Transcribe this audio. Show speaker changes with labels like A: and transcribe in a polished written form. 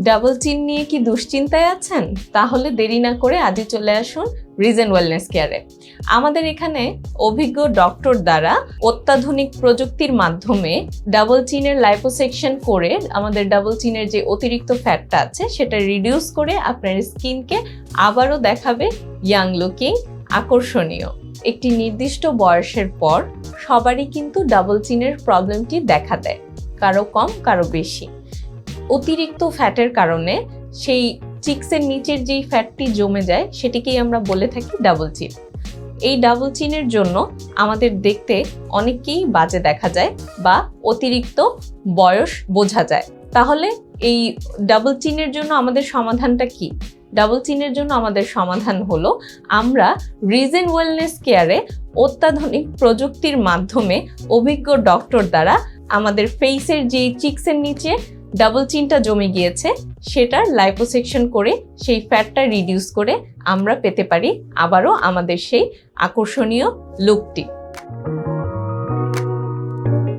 A: Double চিন নিয়ে কি দুশ্চিন্তায় আছেন? তাহলে দেরি না করে আজই চলে আসুন রিজেন ওয়েলনেস কেয়ারে। আমাদের এখানে অভিজ্ঞ ডক্টর দ্বারা অত্যাধুনিক প্রযুক্তির মাধ্যমে ডাবল চিনের লাইপোসেকশন করে আমাদের ডাবল চিনের যে অতিরিক্ত ফ্যাটটা আছে সেটা রিডিউস করে আপনার স্কিনকে আবারও দেখাবে ইয়াং লুকিং, আকর্ষণীয়। একটি নির্দিষ্ট বয়সের পর সবারই কিন্তু ডাবল চিনের প্রবলেমটি দেখা দেয়, কারো কম কারো বেশি। অতিরিক্ত ফ্যাটের কারণে সেই চিক্সের নিচের যেই ফ্যাটটি জমে যায় সেটিকেই আমরা বলে থাকি ডাবল চিন। এই ডাবল চিনের জন্য আমাদের দেখতে অনেককেই বাজে দেখা যায় বা অতিরিক্ত বয়স বোঝা যায়। তাহলে এই ডাবল চিনের জন্য আমাদের সমাধানটা কি? ডাবল চিনের জন্য আমাদের সমাধান হলো আমরা রিজেন ওয়েলনেস কেয়ারে অত্যাধুনিক প্রযুক্তির মাধ্যমে অভিজ্ঞ ডক্টর দ্বারা আমাদের ফেসের যে চিক্সের নিচে ডাবল চিনটা জমে গিয়েছে সেটার লাইপোসেকশন করে সেই ফ্যাটটা রিডিউস করে আমরা পেতে পারি আবারও আমাদের সেই আকর্ষণীয় লুকটি।